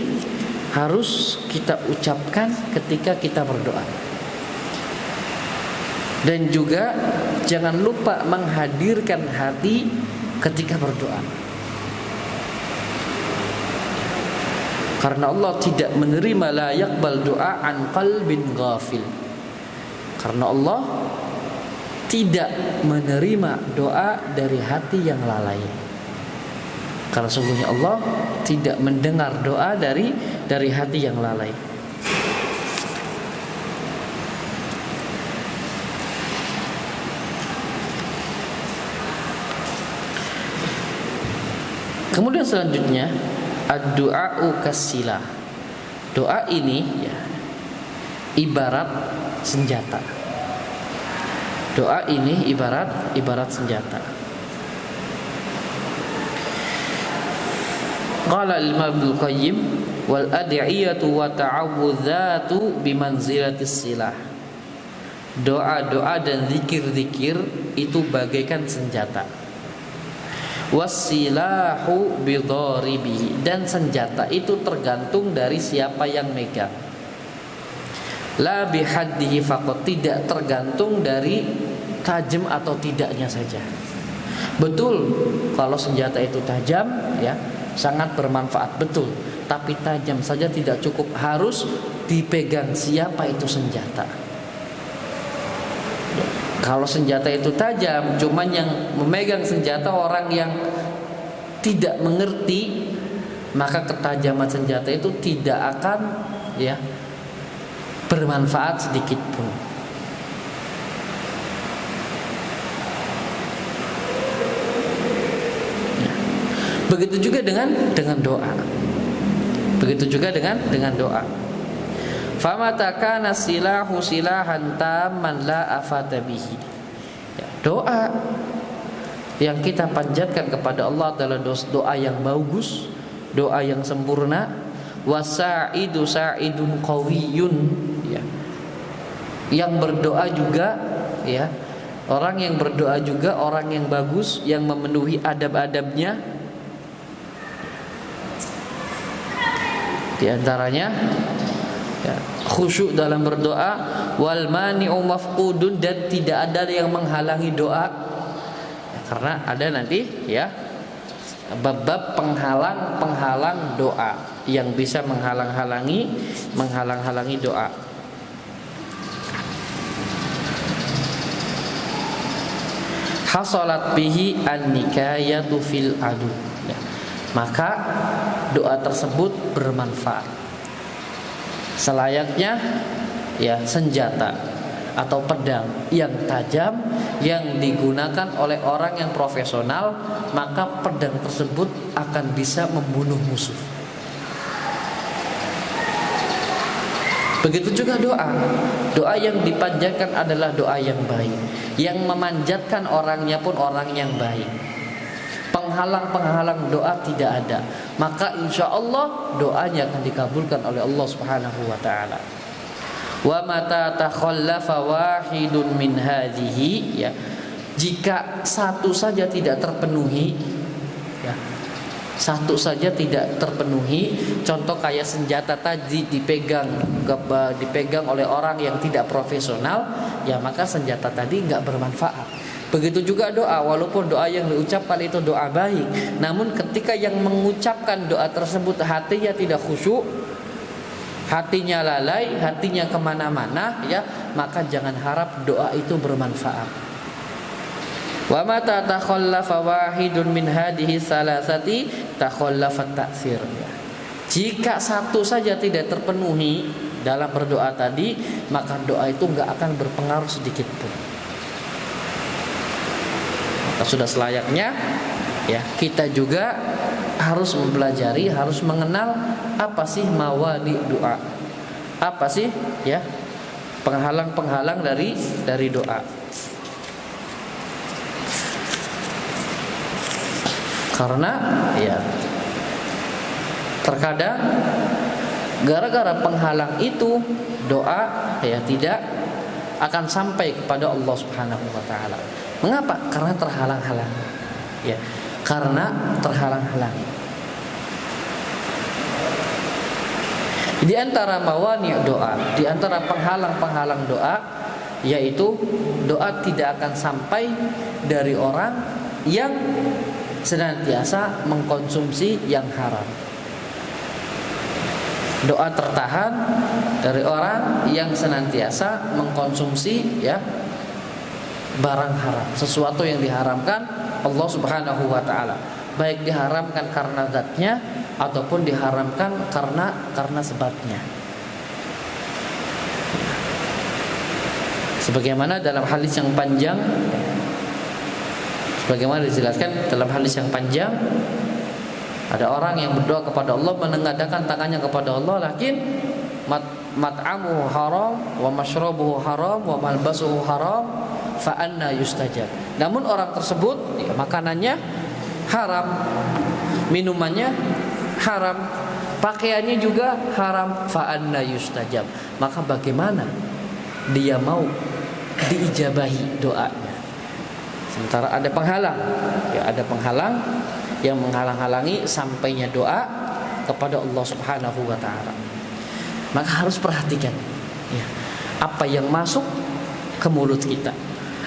harus kita ucapkan ketika kita berdoa. Dan juga jangan lupa menghadirkan hati ketika berdoa. Karena Allah tidak menerima la yaqbal doa an qalbin ghafil. Karena Allah tidak menerima doa dari hati yang lalai. Karena sungguhnya Allah tidak mendengar doa dari hati yang lalai. Kemudian selanjutnya ad-du'a'u kas-silah. Doa ini ya, ibarat senjata. Doa ini ibarat senjata. Qala al-Imam Ibnu Qayyim wal ad'iyatu wa ta'awudzatu bimanzilatis silah. Doa-doa dan zikir-zikir itu bagaikan senjata. Wasilahu bidharibihi, dan senjata itu tergantung dari siapa yang megang. La bihaddihi faqat, tidak tergantung dari tajam atau tidaknya saja. Betul, kalau senjata itu tajam ya, sangat bermanfaat, betul. Tapi tajam saja tidak cukup, harus dipegang siapa itu senjata. Kalau senjata itu tajam, cuman yang memegang senjata orang yang tidak mengerti, maka ketajaman senjata itu tidak akan ya bermanfaat sedikit pun. Begitu juga dengan doa. Begitu juga dengan doa. Famata kana silahu silahan tamman la afata bihi. Doa yang kita panjatkan kepada Allah adalah doa yang bagus, doa yang sempurna. Wasa'idu sa'idun qawiyun, ya. Yang berdoa juga ya, orang yang berdoa juga orang yang bagus, yang memenuhi adab-adabnya. Di antaranya ya, khusyuk dalam berdoa, wal mani'u mafqudun, dan tidak ada yang menghalangi doa ya, karena ada nanti ya bab-bab penghalang doa yang bisa menghalang-halangi doa. Hasalat bihi an-nikayatu fil adu ya, maka doa tersebut bermanfaat selayaknya ya senjata atau pedang yang tajam yang digunakan oleh orang yang profesional, maka pedang tersebut akan bisa membunuh musuh. Begitu juga doa yang dipanjatkan adalah doa yang baik, yang memanjatkan orangnya pun orang yang baik. Penghalang doa tidak ada, maka insya Allah doanya akan dikabulkan oleh Allah Subhanahu wa ta'ala. Wa mata takhallafa wahidun min hadhihi ya, jika satu saja tidak terpenuhi ya, satu saja tidak terpenuhi, contoh kayak senjata tadi dipegang oleh orang yang tidak profesional, ya maka senjata tadi nggak bermanfaat. Begitu juga doa, walaupun doa yang diucapkan itu doa baik, namun ketika yang mengucapkan doa tersebut hatinya tidak khusyuk, hatinya lalai, hatinya kemana-mana, ya maka jangan harap doa itu bermanfaat. Wa mata takhallafa wahidun min hadhihi salasati takhallafa ta'sir. Jika satu saja tidak terpenuhi dalam berdoa tadi, maka doa itu enggak akan berpengaruh sedikit pun. Maka sudah selayaknya ya kita juga harus mempelajari, harus mengenal apa sih mawani doa. Apa sih ya penghalang-penghalang dari doa. Karena ya terkadang gara-gara penghalang itu doa ya tidak akan sampai kepada Allah Subhanahu wa taala. Mengapa? Karena terhalang-halang. Ya, karena terhalang-halang. Di antara mawani doa, di antara penghalang-penghalang doa, yaitu doa tidak akan sampai dari orang yang senantiasa mengkonsumsi yang haram. Doa tertahan dari orang yang senantiasa mengkonsumsi ya barang haram, sesuatu yang diharamkan Allah Subhanahu wa taala, baik diharamkan karena zatnya ataupun diharamkan karena sebabnya. Sebagaimana dalam hadis yang panjang, sebagaimana dijelaskan dalam hadis yang panjang, ada orang yang berdoa kepada Allah, menengadahkan tangannya kepada Allah, lakin mat'amuhu haram wa mashrabuhu haram wa malbasuhu haram fa anna yustajab. Namun orang tersebut ya, makanannya haram, minumannya haram, pakaiannya juga haram, fa anna yustajab. Maka bagaimana dia mau diijabahi doanya? Sementara ada penghalang, ya ada penghalang yang menghalang-halangi sampainya doa kepada Allah Subhanahu wa taala. Maka harus perhatikan ya, apa yang masuk ke mulut kita,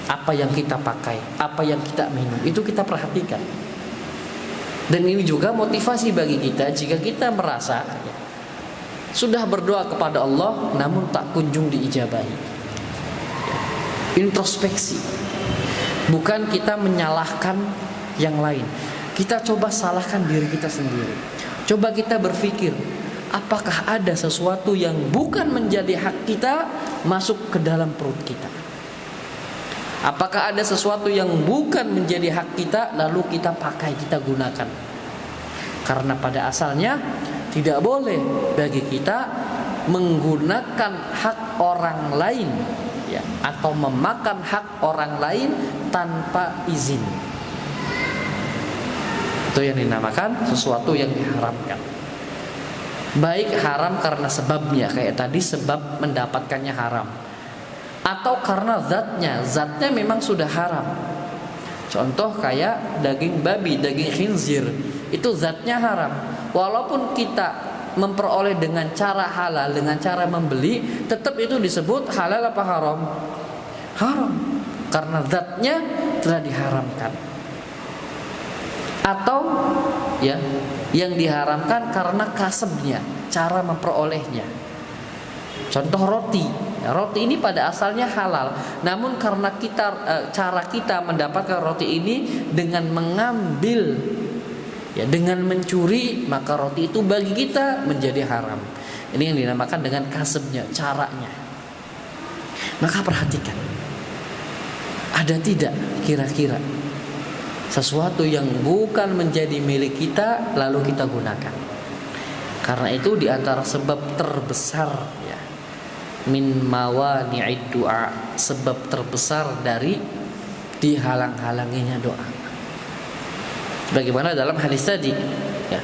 apa yang kita pakai, apa yang kita minum, itu kita perhatikan. Dan ini juga motivasi bagi kita jika kita merasa ya, sudah berdoa kepada Allah namun tak kunjung diijabahi. Introspeksi. Bukan kita menyalahkan yang lain. Kita coba salahkan diri kita sendiri. Coba kita berpikir, apakah ada sesuatu yang bukan menjadi hak kita masuk ke dalam perut kita? Apakah ada sesuatu yang bukan menjadi hak kita lalu kita pakai, kita gunakan? Karena pada asalnya tidak boleh bagi kita menggunakan hak orang lain ya, atau memakan hak orang lain tanpa izin. Itu yang dinamakan sesuatu yang diharamkan. Baik haram karena sebabnya, kayak tadi sebab mendapatkannya haram, atau karena zatnya memang sudah haram. Contoh kayak daging babi, daging khinzir, itu zatnya haram. Walaupun kita memperoleh dengan cara halal, dengan cara membeli, tetap itu disebut halal apa haram? Haram, karena zatnya telah diharamkan. Atau ya yang diharamkan karena kasabnya, cara memperolehnya. Contoh roti. Ya, roti ini pada asalnya halal, namun karena cara kita mendapatkan roti ini dengan mengambil ya, dengan mencuri, maka roti itu bagi kita menjadi haram. Ini yang dinamakan dengan kasabnya, caranya. Maka perhatikan, ada tidak kira-kira sesuatu yang bukan menjadi milik kita lalu kita gunakan? Karena itu di antara sebab terbesar ya, min mawani'id du'a, sebab terbesar dari dihalang-halanginya doa. Bagaimana dalam hadis tadi ya,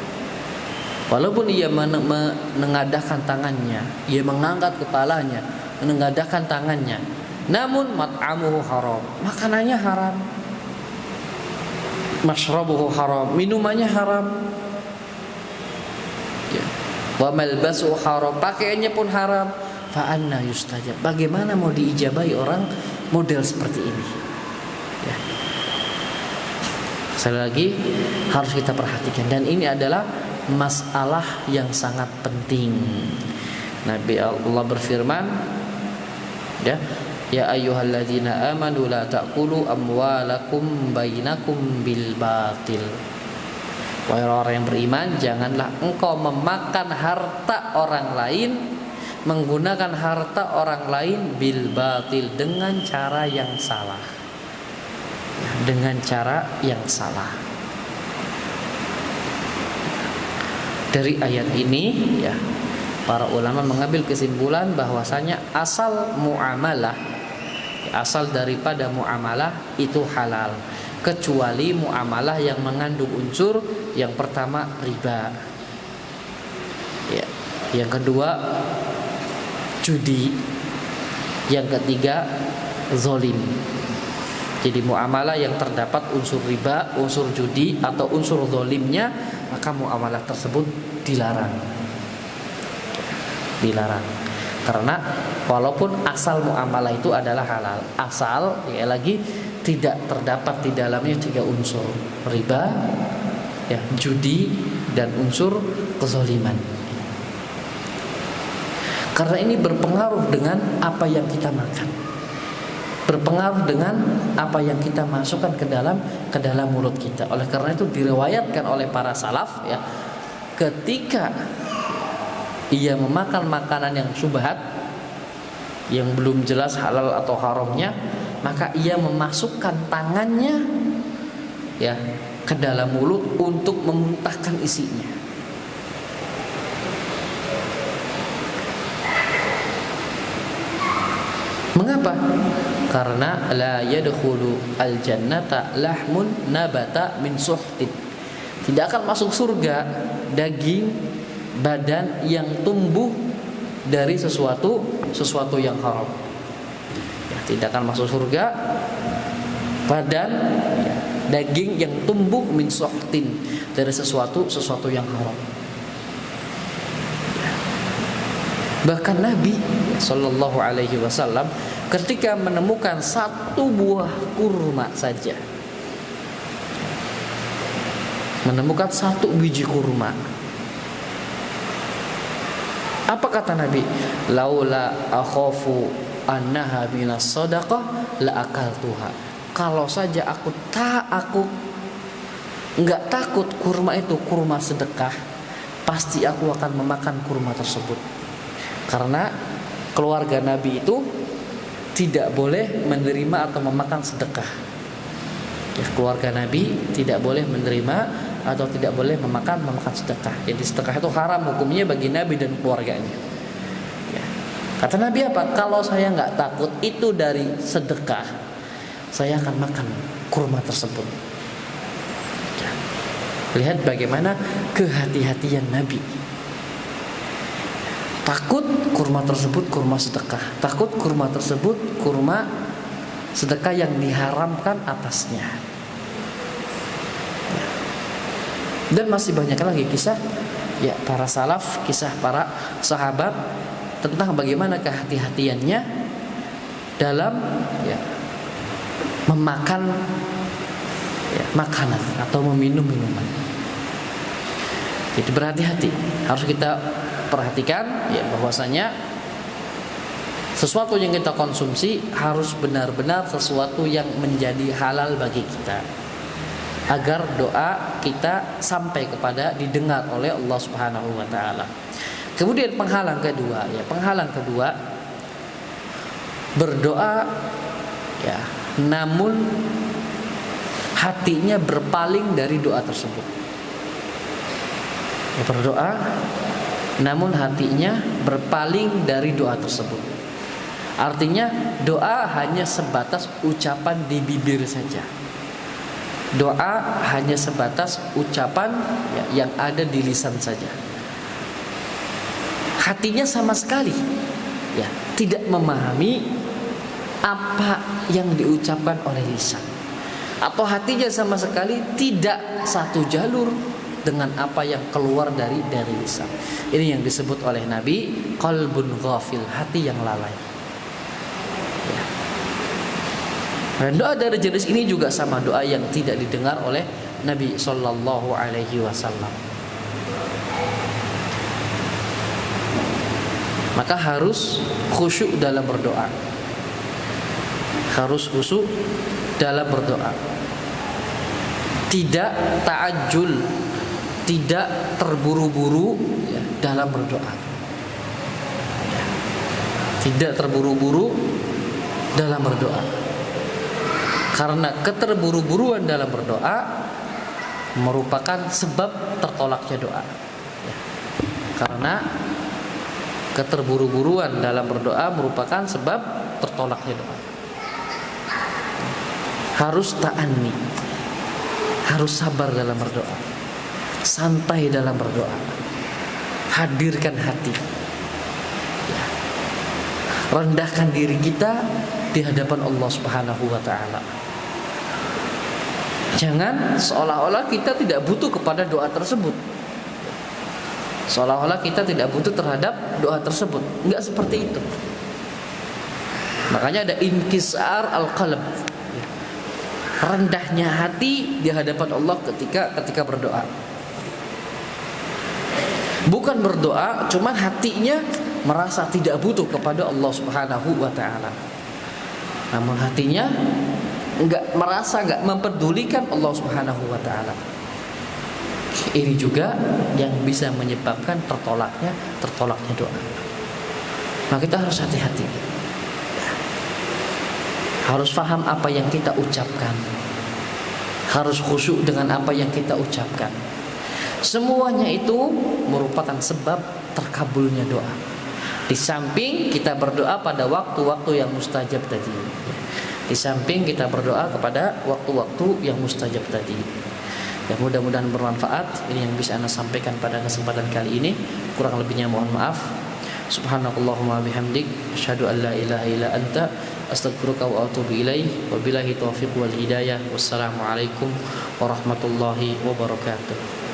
walaupun ia menengadahkan tangannya, ia mengangkat kepalanya, menengadahkan tangannya, namun mat'amuhu haram, makanannya haram, mashrabuhu haram, minumannya haram, Wa malbasu haram, pakaiannya pun haram. Fa anna yustajab. Bagaimana mau diijabahi orang model seperti ini? Ya. Sekali lagi harus kita perhatikan, dan ini adalah masalah yang sangat penting. Nabi Allah berfirman, ya ayyuhalladzina amanu la ta'kulu amwalakum bainakum bil batil. Wahai orang yang beriman, janganlah engkau memakan harta orang lain, menggunakan harta orang lain bil batil, dengan cara yang salah. Dengan cara yang salah. Dari ayat ini ya, para ulama mengambil kesimpulan bahwasanya asal muamalah, asal daripada muamalah itu halal, kecuali muamalah yang mengandung unsur yang pertama riba, ya, yang kedua judi, yang ketiga zalim. Jadi muamalah yang terdapat unsur riba, unsur judi atau unsur zalimnya, maka muamalah tersebut dilarang. Dilarang. Karena walaupun asal muamalah itu adalah halal, asal ya lagi tidak terdapat di dalamnya 3 unsur: riba, ya, judi, dan unsur kezaliman. Karena ini berpengaruh dengan apa yang kita makan, berpengaruh dengan apa yang kita masukkan ke dalam mulut kita. Oleh karena itu diriwayatkan oleh para salaf ya, ketika ia memakan makanan yang syubhat, yang belum jelas halal atau haramnya, maka ia memasukkan tangannya ya ke dalam mulut untuk memuntahkan isinya. Mengapa? Karena la yadkhulu al-jannata lahmun nabata min suhtin. Tidak akan masuk surga daging badan yang tumbuh dari sesuatu yang haram. Ya, tidak akan masuk surga badan ya, daging yang tumbuh min suhtin, dari sesuatu yang haram. Bahkan Nabi Sallallahu Alaihi Wasallam ketika menemukan 1 buah kurma saja, menemukan 1 biji kurma, apa kata Nabi? Laula akhafu annaha minas sadaqah la akaltuha. Kalau saja aku enggak takut kurma itu kurma sedekah, pasti aku akan memakan kurma tersebut. Karena keluarga Nabi itu tidak boleh menerima atau memakan sedekah. Ya, keluarga Nabi tidak boleh menerima atau tidak boleh memakan sedekah. Jadi sedekah itu haram hukumnya bagi Nabi dan keluarganya. Ya. Kata Nabi apa? Kalau saya nggak takut itu dari sedekah, saya akan makan kurma tersebut. Ya. Lihat bagaimana kehati-hatian Nabi. Takut kurma tersebut kurma sedekah, takut kurma tersebut kurma sedekah yang diharamkan atasnya. Dan masih banyak lagi kisah ya para salaf, kisah para sahabat tentang bagaimana kehati-hatiannya dalam ya, memakan ya, makanan atau meminum minuman. Jadi berhati-hati, harus kita perhatikan ya bahwasanya sesuatu yang kita konsumsi harus benar-benar sesuatu yang menjadi halal bagi kita, agar doa kita sampai kepada didengar oleh Allah Subhanahu wa taala. Kemudian penghalang kedua berdoa ya namun hatinya berpaling dari doa tersebut. Berdoa namun hatinya berpaling dari doa tersebut. Artinya doa hanya sebatas ucapan di bibir saja. Doa hanya sebatas ucapan ya, yang ada di lisan saja. Hatinya sama sekali ya tidak memahami apa yang diucapkan oleh lisan. Atau hatinya sama sekali tidak satu jalur dengan apa yang keluar dari lisan. Ini yang disebut oleh Nabi qalbun ghafil, hati yang lalai. Ya. Dan doa dari jenis ini juga sama, doa yang tidak didengar oleh Nabi sallallahu alaihi wasallam. Maka harus khusyuk dalam berdoa. Harus khusyuk dalam berdoa. Tidak ta'ajjul, tidak terburu-buru ya, dalam berdoa. Tidak terburu-buru dalam berdoa. Karena keterburu-buruan dalam berdoa merupakan sebab tertolaknya doa. Ya. Karena keterburu-buruan dalam berdoa merupakan sebab tertolaknya doa. Harus ta'anni, harus sabar dalam berdoa, santai dalam berdoa, hadirkan hati, ya. Rendahkan diri kita di hadapan Allah Subhanahu wa ta'ala. Jangan seolah-olah kita tidak butuh kepada doa tersebut, seolah-olah kita tidak butuh terhadap doa tersebut. Enggak seperti itu. Makanya ada inkisar al-qalb, rendahnya hati di hadapan Allah ketika berdoa. Bukan berdoa cuman hatinya merasa tidak butuh kepada Allah Subhanahu wa ta'ala, namun hatinya enggak mempedulikan Allah Subhanahu wa ta'ala. Ini juga yang bisa menyebabkan tertolaknya doa. Nah, kita harus hati-hati. Harus paham apa yang kita ucapkan. Harus khusyuk dengan apa yang kita ucapkan. Semuanya itu merupakan sebab terkabulnya doa. Di samping kita berdoa pada waktu-waktu yang mustajab tadi. Di samping kita berdoa kepada waktu-waktu yang mustajab tadi. Ya, mudah-mudahan bermanfaat. Ini yang bisa Anda sampaikan pada kesempatan kali ini. Kurang lebihnya mohon maaf. Subhanakallahumma bihamdik, asyhadu an la ilaha illa anta, astaghfiruka wa atubu ilaih. Wabillahi taufiq wal hidayah. Wassalamualaikum warahmatullahi wabarakatuh.